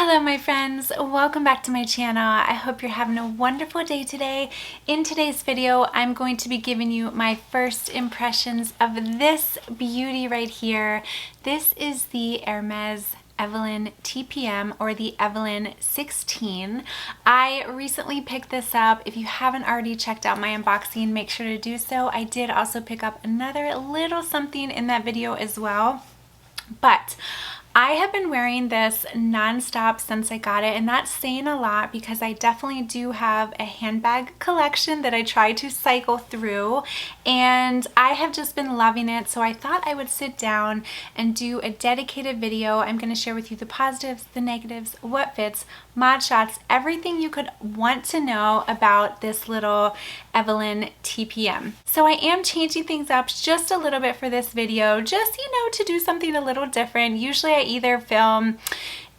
Hello my friends, welcome back to my channel. I hope you're having a wonderful day today. In today's video, I'm going to be giving you my first impressions of this beauty right here. This is the Hermes Evelyne Tpm, or the Evelyne 16. I recently picked this up. If you haven't already checked out my unboxing, make sure to do so. I did also pick up another little something in that video as well. But I have been wearing this non-stop since I got it, and that's saying a lot because I definitely do have a handbag collection that I try to cycle through, and I have just been loving it. So I thought I would sit down and do a dedicated video. I'm going to share with you the positives, the negatives, what fits, mod shots, everything you could want to know about this little Evelyne Tpm. So I am changing things up just a little bit for this video, just, to do something a little different. Usually I either film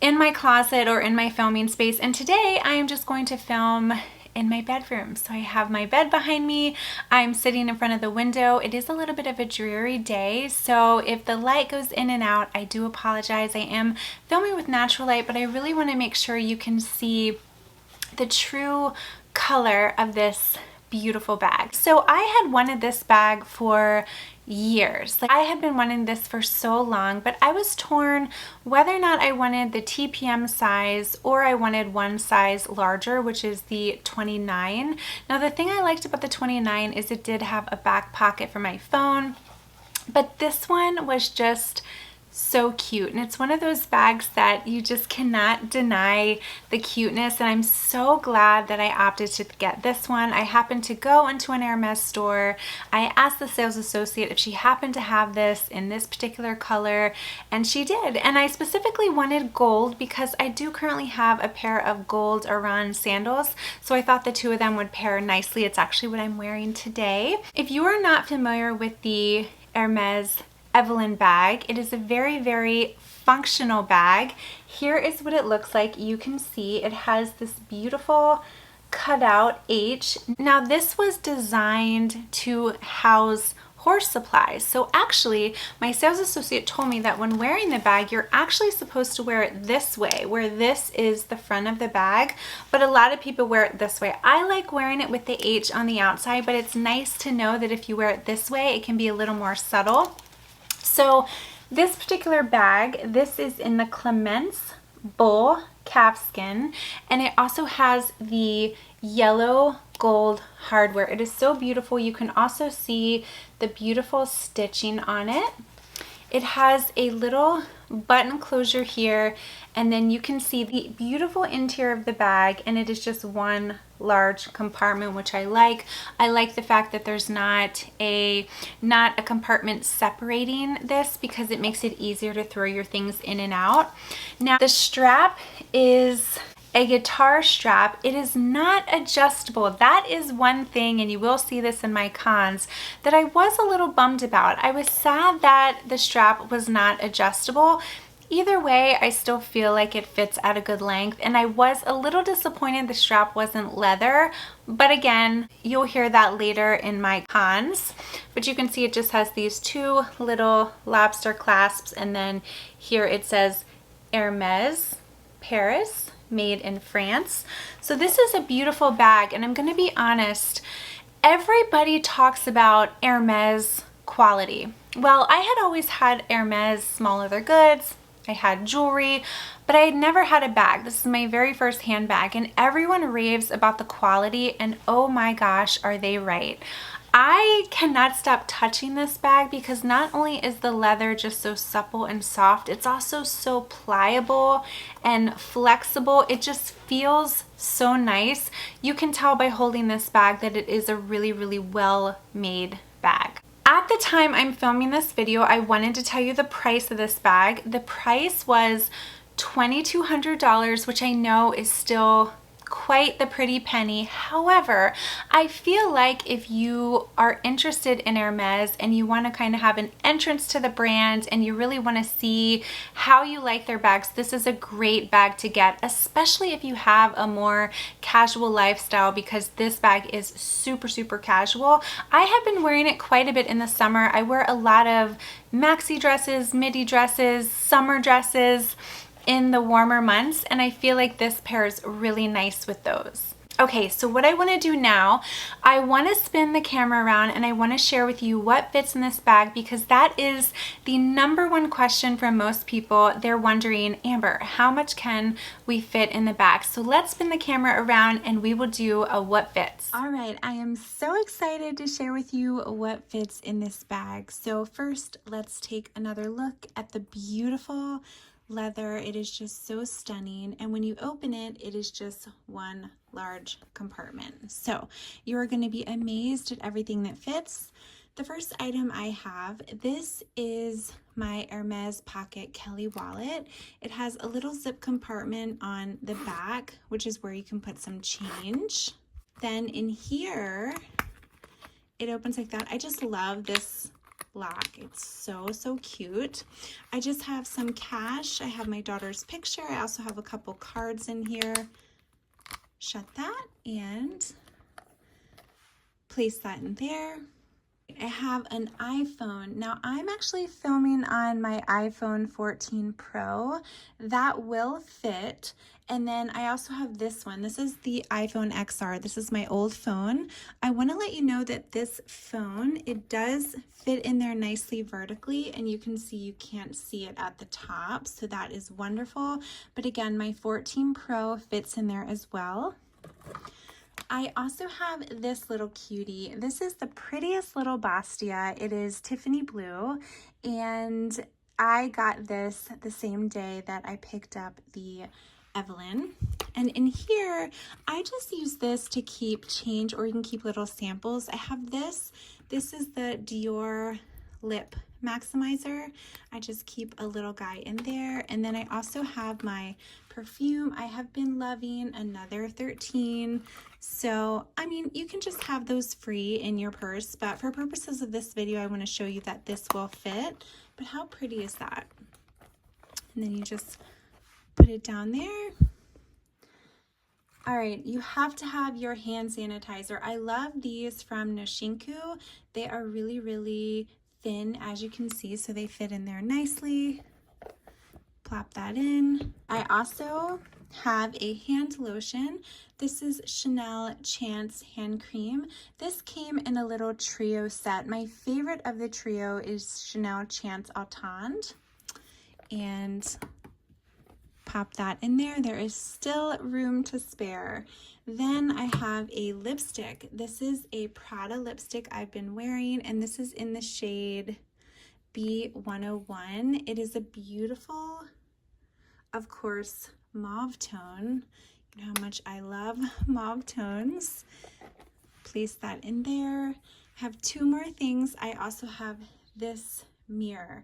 in my closet or in my filming space, and today I am just going to film in my bedroom. So I have my bed behind me. I'm sitting in front of the window. It is a little bit of a dreary day, so if the light goes in and out, I do apologize. I am filming with natural light, but I really want to make sure you can see the true color of this beautiful bag. So I had wanted this bag for years. I had been wanting this for so long, but I was torn whether or not I wanted the TPM size or I wanted one size larger, which is the 29. Now the thing I liked about the 29 is it did have a back pocket for my phone, but this one was just so cute, and it's one of those bags that you just cannot deny the cuteness, and I'm so glad that I opted to get this one. I happened to go into an Hermes store. I asked the sales associate if she happened to have this in this particular color, and she did. And I specifically wanted gold because I do currently have a pair of gold Aran sandals, so I thought the two of them would pair nicely. It's actually what I'm wearing today. If you are not familiar with the Hermes Evelyne bag, it is a very, very functional bag. Here is what it looks like. You can see it has this beautiful cutout H. Now this was designed to house horse supplies. So actually my sales associate told me that when wearing the bag, you're actually supposed to wear it this way, where this is the front of the bag, but a lot of people wear it this way. I like wearing it with the H on the outside, but it's nice to know that if you wear it this way, it can be a little more subtle. So this particular bag, this is in the Clemence bull calfskin, and it also has the yellow gold hardware. It is so beautiful. You can also see the beautiful stitching on it. It has a little button closure here, and then you can see the beautiful interior of the bag, and it is just one large compartment, which I like. I like the fact that there's not a compartment separating this because it makes it easier to throw your things in and out. Now the strap is a guitar strap. It is not adjustable. That is one thing, and you will see this in my cons, that I was a little bummed about. I was sad that the strap was not adjustable. Either way, I still feel like it fits at a good length, and I was a little disappointed the strap wasn't leather, but again, you'll hear that later in my cons. But you can see it just has these two little lobster clasps, and then here it says Hermes Paris, made in France. So this is a beautiful bag, and I'm going to be honest, everybody talks about Hermes quality. Well, I had always had Hermes small leather goods, I had jewelry, but I had never had a bag. This is my very first handbag, and everyone raves about the quality, and oh my gosh, are they right. I cannot stop touching this bag because not only is the leather just so supple and soft, it's also so pliable and flexible. It just feels so nice. You can tell by holding this bag that it is a really, really well made bag. At the time I'm filming this video, I wanted to tell you the price of this bag. The price was $2,200, which I know is still quite the pretty penny. However, I feel like if you are interested in Hermes and you want to kind of have an entrance to the brand and you really want to see how you like their bags, this is a great bag to get, especially if you have a more casual lifestyle, because this bag is super, super casual. I have been wearing it quite a bit in the summer. I wear a lot of maxi dresses, midi dresses, summer dresses, in the warmer months, and I feel like this pairs really nice with those. Okay, so what I want to do now, I want to spin the camera around and I want to share with you what fits in this bag, because that is the number one question from most people. They're wondering, Amber, how much can we fit in the bag? So let's spin the camera around and we will do a what fits. All right, I am so excited to share with you what fits in this bag. So first, let's take another look at the beautiful leather. It is just so stunning, and when you open it, it is just one large compartment. So you are going to be amazed at everything that fits. The first item I have, this is my Hermes Pocket Kelly wallet. It has a little zip compartment on the back, which is where you can put some change. Then in here, it opens like that. I just love this lock. It's so cute. I just have some cash. I have my daughter's picture. I also have a couple cards in here. Shut that and place that in there. I have an iPhone. Now I'm actually filming on my iPhone 14 Pro. That will fit. And then I also have this one. This is the iPhone XR. This is my old phone. I want to let you know that this phone, it does fit in there nicely vertically, and you can see you can't see it at the top. So that is wonderful. But again, my 14 Pro fits in there as well. I also have this little cutie. This is the prettiest little Bastia. It is Tiffany blue, and I got this the same day that I picked up the Evelyne. And in here, I just use this to keep change, or you can keep little samples. I have this. This is the Dior lip maximizer. I just keep a little guy in there. And then I also have my perfume. I have been loving another 13. So, I mean, you can just have those free in your purse, but for purposes of this video, I want to show you that this will fit. But how pretty is that? And then you just put it down there. All right, you have to have your hand sanitizer. I love these from Noshinku. They are really thin, as you can see, so they fit in there nicely. Plop that in. I also have a hand lotion. This is Chanel Chance hand cream. This came in a little trio set. My favorite of the trio is Chanel Chance Autant. And pop that in there. There is still room to spare. Then I have a lipstick. This is a Prada lipstick I've been wearing, and this is in the shade B101. It is a beautiful, of course, mauve tone. You know how much I love mauve tones. Place that in there. I have two more things. I also have this mirror.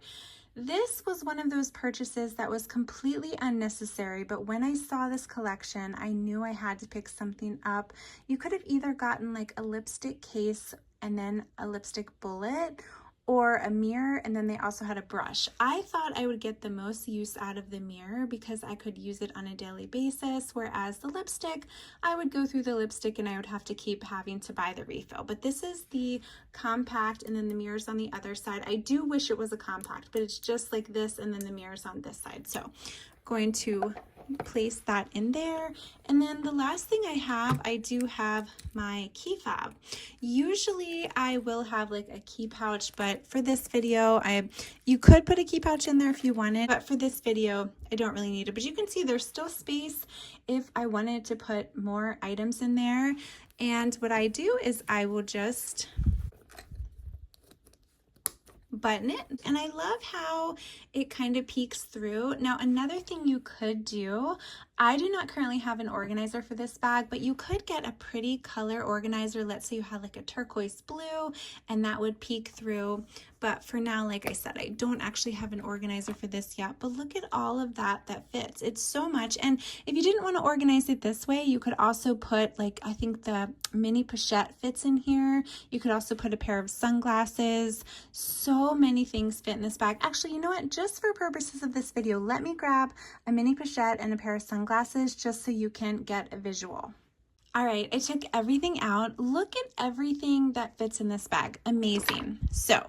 This was one of those purchases that was completely unnecessary, but when I saw this collection, I knew I had to pick something up. You could have either gotten like a lipstick case and then a lipstick bullet, or a mirror, and then they also had a brush. I thought I would get the most use out of the mirror because I could use it on a daily basis, whereas the lipstick, I would go through the lipstick and I would have to keep having to buy the refill. But this is the compact, and then the mirror's on the other side. I do wish it was a compact, but it's just like this, and then the mirror's on this side. So I'm going to place that in there. And then the last thing I do have my key fob. Usually I will have like a key pouch, but for this video, you could put a key pouch in there if you wanted, but for this video, I don't really need it. But you can see there's still space if I wanted to put more items in there. And what I do is I will just button it, and I love how it kind of peeks through. Now, another thing you could do, I do not currently have an organizer for this bag, but you could get a pretty color organizer. Let's say you had like a turquoise blue, and that would peek through. But for now, like I said, I don't actually have an organizer for this yet, but look at all of that fits. It's so much. And if you didn't want to organize it this way, you could also put, like, I think the mini pochette fits in here. You could also put a pair of sunglasses. So many things fit in this bag. Actually, you know what? Just for purposes of this video, let me grab a mini pochette and a pair of sunglasses just so you can get a visual. All right, I took everything out. Look at everything that fits in this bag. Amazing. So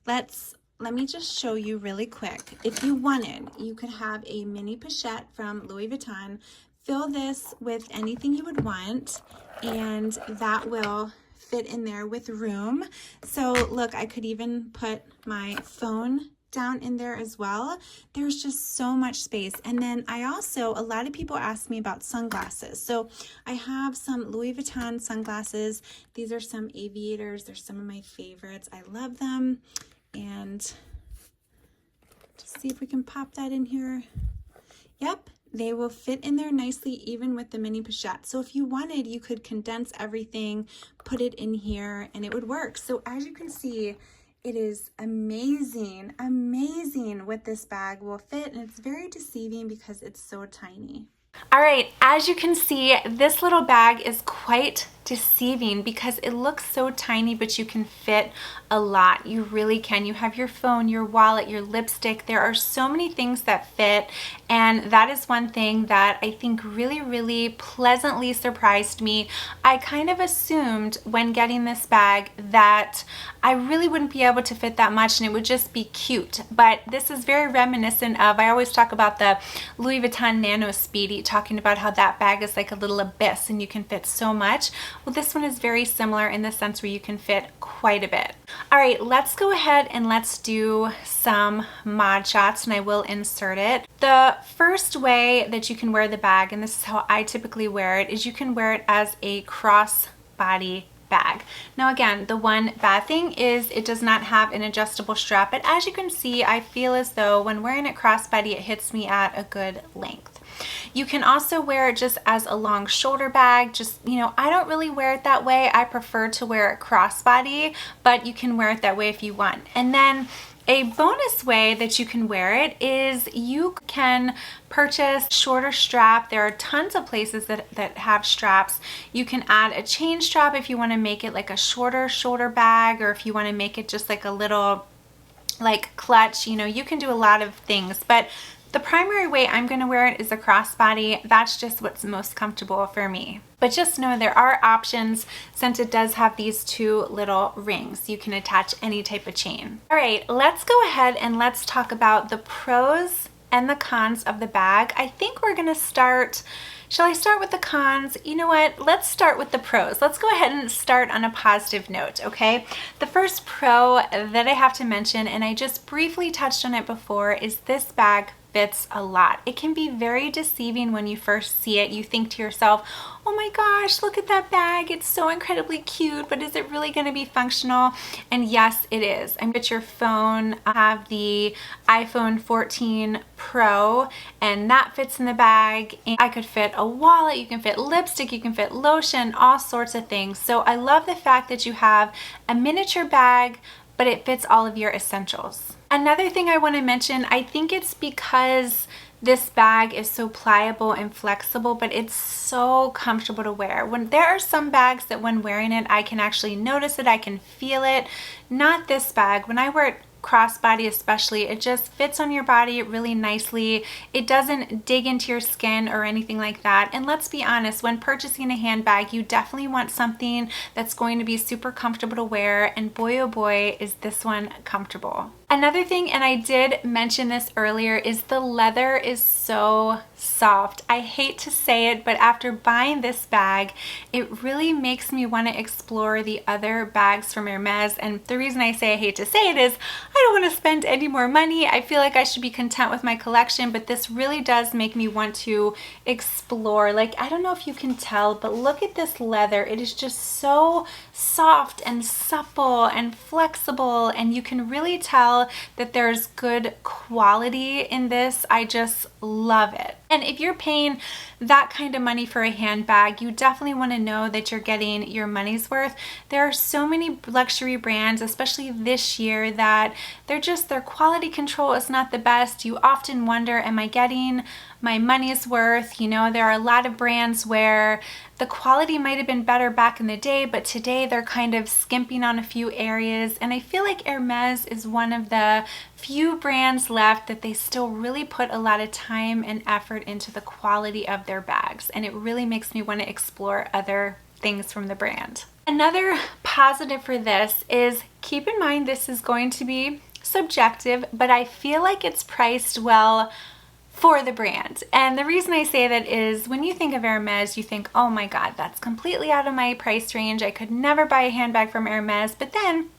let's let me just show you really quick. If you wanted, you could have a mini pochette from Louis Vuitton. Fill this with anything you would want, and that will fit in there with room. So look, I could even put my phone down in there as well. There's just so much space. And then I also, a lot of people ask me about sunglasses. So I have some Louis Vuitton sunglasses. These are some aviators. They're some of my favorites. I love them. And just see if we can pop that in here. Yep, they will fit in there nicely even with the mini pochette. So if you wanted, you could condense everything, put it in here, and it would work. So as you can see, it is amazing, amazing what this bag will fit, and it's very deceiving because it's so tiny. All right, as you can see, this little bag is quite deceiving because it looks so tiny, but you can fit a lot. You really can. You have your phone, your wallet, your lipstick. There are so many things that fit, and that is one thing that I think really pleasantly surprised me. I kind of assumed when getting this bag that I really wouldn't be able to fit that much and it would just be cute, but this is very reminiscent of, I always talk about the Louis Vuitton Nano Speedy, talking about how that bag is like a little abyss and you can fit so much. Well, this one is very similar in the sense where you can fit quite a bit. All right, let's go ahead and let's do some mod shots, and I will insert it. The first way that you can wear the bag, and this is how I typically wear it, is you can wear it as a crossbody bag. Now again, the one bad thing is it does not have an adjustable strap, but as you can see, I feel as though when wearing it crossbody, it hits me at a good length. You can also wear it just as a long shoulder bag. Just, you know, I don't really wear it that way. I prefer to wear it crossbody, but you can wear it that way if you want. And then a bonus way that you can wear it is you can purchase shorter strap. There are tons of places that have straps. You can add a chain strap if you want to make it like a shorter shoulder bag, or if you want to make it just like a little like clutch. You know, you can do a lot of things, but the primary way I'm going to wear it is a crossbody. That's just what's most comfortable for me. But just know there are options since it does have these two little rings. You can attach any type of chain. All right, let's go ahead and let's talk about the pros and the cons of the bag. I think we're going to start. Shall I start with the cons? You know what? Let's start with the pros. Let's go ahead and start on a positive note, okay? The first pro that I have to mention, and I just briefly touched on it before, is this bag fits a lot. It can be very deceiving when you first see it. You think to yourself, oh my gosh, look at that bag. It's so incredibly cute, but is it really going to be functional? And yes, it is. I put your phone. I have the iPhone 14 Pro, and that fits in the bag. And I could fit a wallet, you can fit lipstick, you can fit lotion, all sorts of things. So I love the fact that you have a miniature bag, but it fits all of your essentials. Another thing I want to mention, I think it's because this bag is so pliable and flexible, but it's so comfortable to wear. When there are some bags that when wearing it, I can actually notice it, I can feel it. Not this bag. When I wear it crossbody especially, it just fits on your body really nicely. It doesn't dig into your skin or anything like that. And let's be honest, when purchasing a handbag, you definitely want something that's going to be super comfortable to wear, and boy oh boy is this one comfortable. Another thing, and I did mention this earlier, is the leather is so soft. I hate to say it, but after buying this bag, it really makes me want to explore the other bags from Hermes. And the reason I say I hate to say it is I don't want to spend any more money. I feel like I should be content with my collection, but this really does make me want to explore. Like, I don't know if you can tell, but look at this leather. It is just so soft and supple and flexible, and you can really tell that there's good quality in this. I just love it. And if you're paying that kind of money for a handbag, you definitely want to know that you're getting your money's worth. There are so many luxury brands, especially this year, that their quality control is not the best. You often wonder, am I getting my money's worth? You know, there are a lot of brands where the quality might have been better back in the day, but today they're kind of skimping on a few areas. And I feel like Hermes is one of the few brands left that they still really put a lot of time and effort into the quality of their bags. And it really makes me want to explore other things from the brand. Another positive for this is keep in mind this is going to be subjective, but I feel like it's priced well for the brand. And the reason I say that is when you think of Hermes, you think, oh my God, that's completely out of my price range. I could never buy a handbag from Hermes. But then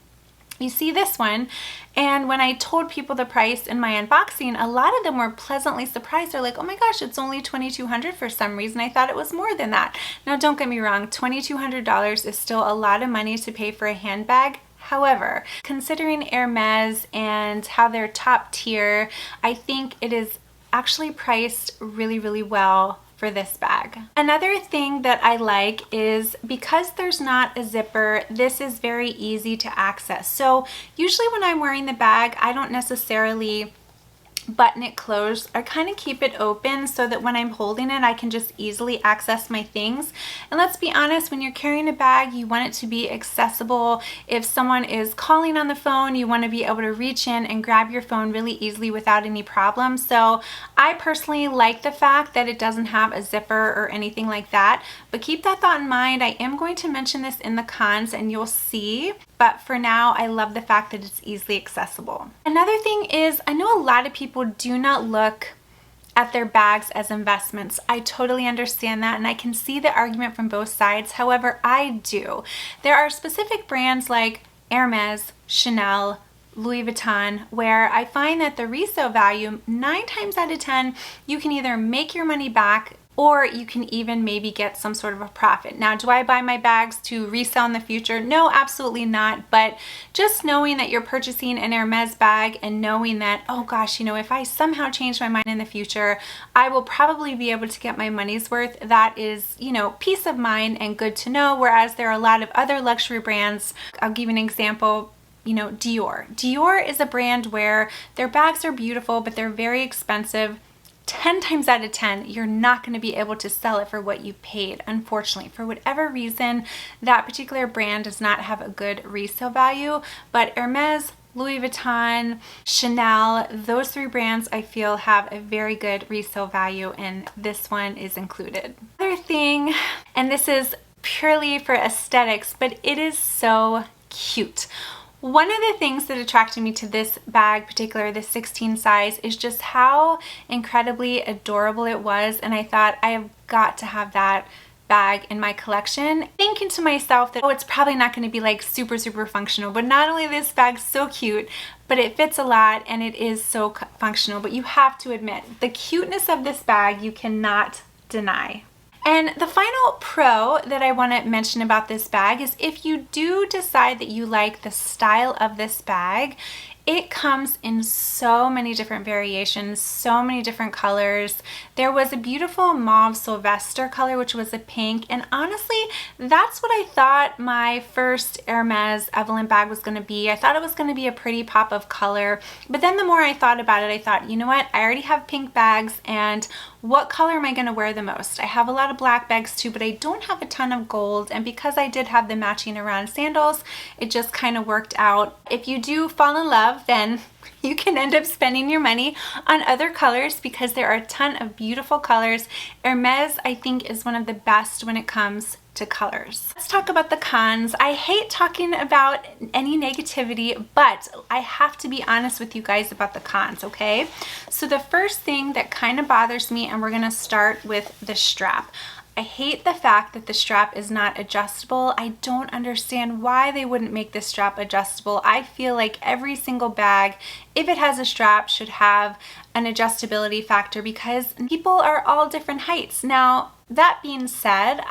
you see this one, and when I told people the price in my unboxing, a lot of them were pleasantly surprised. They're like, oh my gosh, it's only $2,200. For some reason I thought it was more than that. Now don't get me wrong, $2,200 is still a lot of money to pay for a handbag. However, considering Hermes and how they're top tier, I think it is actually priced really, really well for this bag. Another thing that I like is because there's not a zipper, this is very easy to access. So usually when I'm wearing the bag, I don't necessarily button it closed. I kind of keep it open so that when I'm holding it, I can just easily access my things. And let's be honest, when you're carrying a bag, you want it to be accessible. If someone is calling on the phone, you want to be able to reach in and grab your phone really easily without any problem. So I personally like the fact that it doesn't have a zipper or anything like that, but keep that thought in mind. I am going to mention this in the cons and you'll see. But for now, I love the fact that it's easily accessible. Another thing is, I know a lot of people do not look at their bags as investments. I totally understand that, and I can see the argument from both sides. However, I do. There are specific brands like Hermes, Chanel, Louis Vuitton, where I find that the resale value, 9 times out of 10, you can either make your money back or you can even maybe get some sort of a profit. Now, do I buy my bags to resell in the future? No, absolutely not. But just knowing that you're purchasing an Hermes bag and knowing that, oh gosh, you know, if I somehow change my mind in the future, I will probably be able to get my money's worth. That is, you know, peace of mind and good to know. Whereas there are a lot of other luxury brands. I'll give you an example. You know, Dior. Dior is a brand where their bags are beautiful, but they're very expensive. 10 times out of 10, you're not going to be able to sell it for what you paid. Unfortunately, for whatever reason, that particular brand does not have a good resale value. But Hermes, Louis Vuitton, Chanel, those 3 brands I feel have a very good resale value, and this one is included. Another thing, and this is purely for aesthetics, but it is so cute. One of the things that attracted me to this bag, particular the 16 size, is just how incredibly adorable it was, and I thought I have got to have that bag in my collection, thinking to myself that, oh, it's probably not going to be like super functional, but not only this bag's so cute, but it fits a lot and it is so functional. But you have to admit, the cuteness of this bag you cannot deny. And the final pro that I want to mention about this bag is if you do decide that you like the style of this bag, it comes in so many different variations, so many different colors. There was a beautiful mauve Sylvester color, which was a pink. And honestly, that's what I thought my first Hermes Evelyne bag was going to be. I thought it was going to be a pretty pop of color. But then the more I thought about it, I thought, you know what? I already have pink bags, and what color am I going to wear the most? I have a lot of black bags too, but I don't have a ton of gold. And because I did have the matching around sandals, it just kind of worked out. If you do fall in love, then you can end up spending your money on other colors because there are a ton of beautiful colors. Hermes, I think, is one of the best when it comes to colors. Let's talk about the cons. I hate talking about any negativity, but I have to be honest with you guys about the cons, okay? So the first thing that kind of bothers me, and we're gonna start with the strap. I hate the fact that the strap is not adjustable. I don't understand why they wouldn't make this strap adjustable. I feel like every single bag, if it has a strap, should have an adjustability factor because people are all different heights. Now, that being said,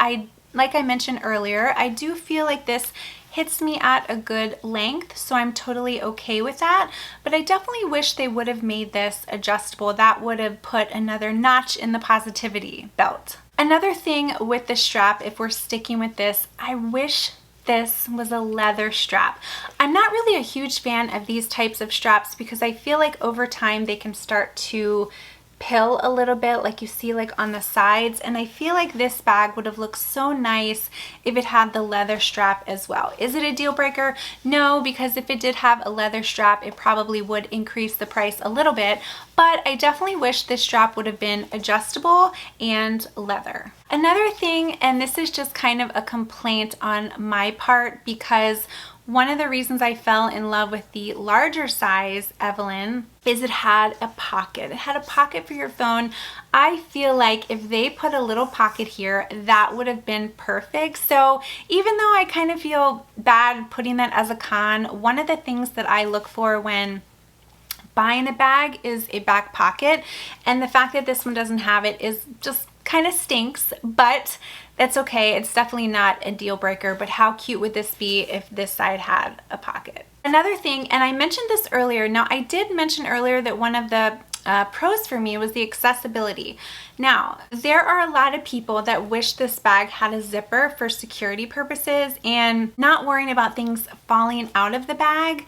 like I mentioned earlier, I do feel like this hits me at a good length, so I'm totally okay with that. But I definitely wish they would have made this adjustable. That would have put another notch in the positivity belt. Another thing with the strap, if we're sticking with this, I wish this was a leather strap. I'm not really a huge fan of these types of straps because I feel like over time they can start to pill a little bit, like you see like on the sides, and I feel like this bag would have looked so nice if it had the leather strap as well. Is it a deal breaker? No, because if it did have a leather strap, it probably would increase the price a little bit, but I definitely wish this strap would have been adjustable and leather. Another thing, and this is just kind of a complaint on my part, because One of the reasons I fell in love with the larger size Evelyne is it had a pocket. It had a pocket for your phone. I feel like if they put a little pocket here, that would have been perfect. So even though I kind of feel bad putting that as a con, one of the things that I look for when buying a bag is a back pocket, and the fact that this one doesn't have it is just kind of stinks, but that's okay. It's definitely not a deal breaker, but how cute would this be if this side had a pocket? Another thing, and I mentioned this earlier, now I did mention earlier that one of the pros for me was the accessibility. Now, there are a lot of people that wish this bag had a zipper for security purposes and not worrying about things falling out of the bag.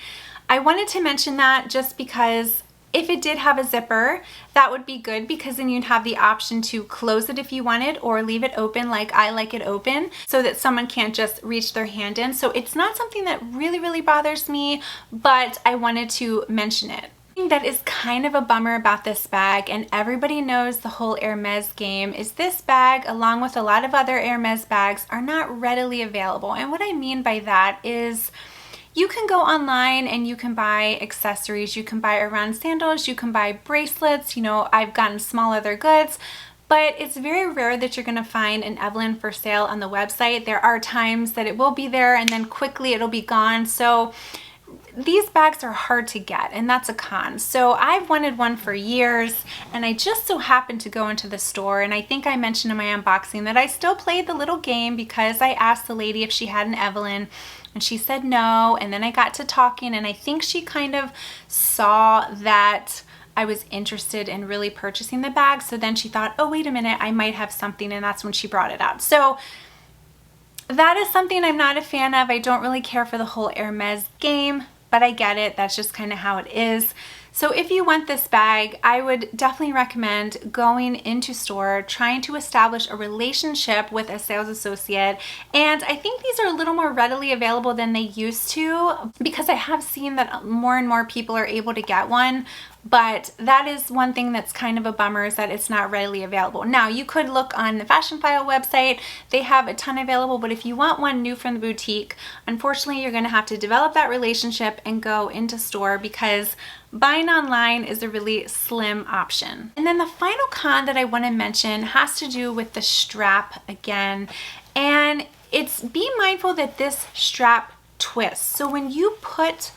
I wanted to mention that just because if it did have a zipper, that would be good, because then you'd have the option to close it if you wanted or leave it open like I like it open so that someone can't just reach their hand in. So it's not something that really bothers me, but I wanted to mention it. That is kind of a bummer about this bag, and everybody knows the whole Hermes game, is this bag, along with a lot of other Hermes bags, are not readily available. And what I mean by that is you can go online and you can buy accessories, you can buy around sandals, you can buy bracelets, you know, I've gotten small leather goods, but it's very rare that you're gonna find an Evelyne for sale on the website. There are times that it will be there and then quickly it'll be gone. So these bags are hard to get, and that's a con. So I've wanted one for years, and I just so happened to go into the store, and I think I mentioned in my unboxing that I still played the little game because I asked the lady if she had an Evelyne, and she said no, and then I got to talking, and I think she kind of saw that I was interested in really purchasing the bag, so then she thought, oh, wait a minute, I might have something, and that's when she brought it out. So that is something I'm not a fan of. I don't really care for the whole Hermes game, but I get it. That's just kind of how it is. So if you want this bag, I would definitely recommend going into store, trying to establish a relationship with a sales associate. And I think these are a little more readily available than they used to, because I have seen that more and more people are able to get one. But that is one thing that's kind of a bummer, is that it's not readily available. Now, you could look on the Fashion File website. They have a ton available, but if you want one new from the boutique, unfortunately, you're gonna have to develop that relationship and go into store, because buying online is a really slim option. And then the final con that I wanna mention has to do with the strap again. And it's be mindful that this strap twists. So when you put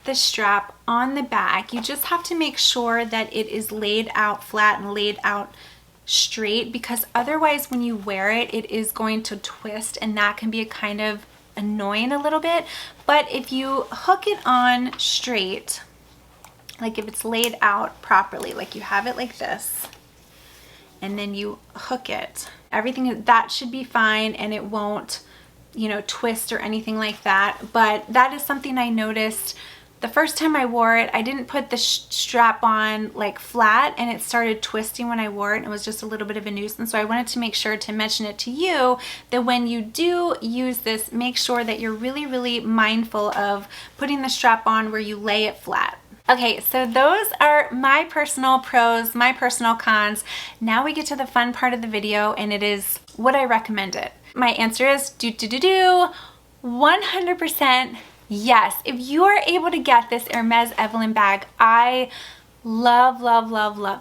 the strap on the bag, you just have to make sure that it is laid out flat and laid out straight, because otherwise when you wear it, it is going to twist, and that can be a kind of annoying a little bit. But if you hook it on straight, like if it's laid out properly, like you have it like this, and then you hook it, everything that should be fine, and it won't, you know, twist or anything like that. But that is something I noticed the first time I wore it. I didn't put the strap on like flat, and it started twisting when I wore it, and it was just a little bit of a nuisance. So I wanted to make sure to mention it to you, that when you do use this, make sure that you're really mindful of putting the strap on where you lay it flat. Okay, so those are my personal pros, my personal cons. Now we get to the fun part of the video, and it is, would I recommend it? My answer is 100% yes. If you are able to get this Hermes Evelyne bag, I love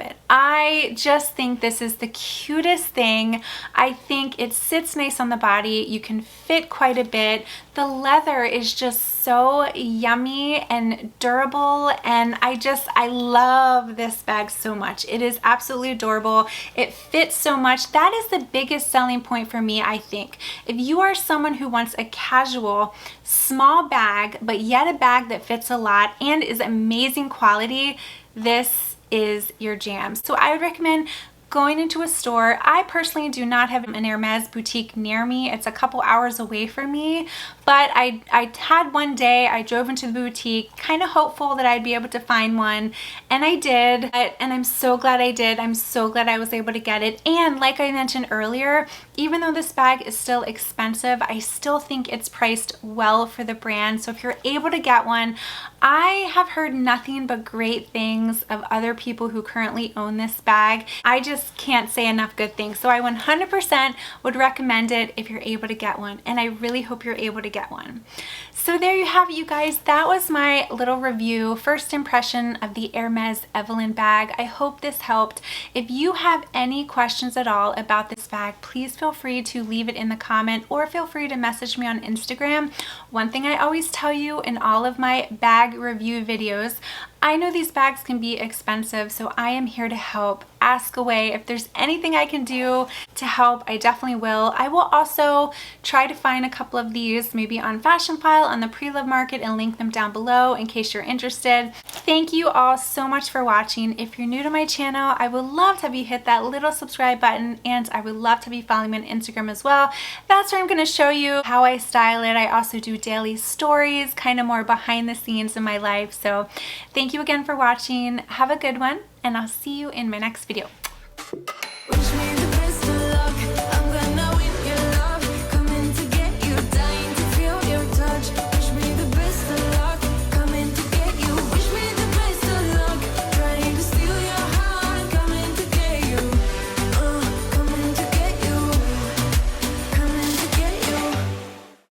it. I just think this is the cutest thing. I think it sits nice on the body. You can fit quite a bit. The leather is just so yummy and durable, and I love this bag so much. It is absolutely adorable. It fits so much. That is the biggest selling point for me, I think. If you are someone who wants a casual, small bag, but yet a bag that fits a lot and is amazing quality, this is your jam. So I would recommend going into a store. I personally do not have an Hermes boutique near me. It's a couple hours away from me, but I had one day, I drove into the boutique kind of hopeful that I'd be able to find one, and I did, and I'm so glad I did. I'm so glad I was able to get it. And like I mentioned earlier, even though this bag is still expensive, I still think it's priced well for the brand. So if you're able to get one, I have heard nothing but great things of other people who currently own this bag. I just just can't say enough good things. So I 100% would recommend it if you're able to get one, and I really hope you're able to get one. So there you have it, you guys. That was my little review, first impression of the Hermes Evelyne bag. I hope this helped. If you have any questions at all about this bag, please feel free to leave it in the comment or feel free to message me on Instagram. One thing I always tell you in all of my bag review videos, I know these bags can be expensive, so I am here to help. Ask away. If there's anything I can do to help, I definitely will. I will also try to find a couple of these maybe on Fashionphile on the pre-love market and link them down below in case you're interested. Thank you all so much for watching. If you're new to my channel, I would love to have you hit that little subscribe button, and I would love to have you follow me on Instagram as well. That's where I'm going to show you how I style it. I also do daily stories, kind of more behind the scenes in my life. So thank you again for watching. Have a good one, and I'll see you in my next video.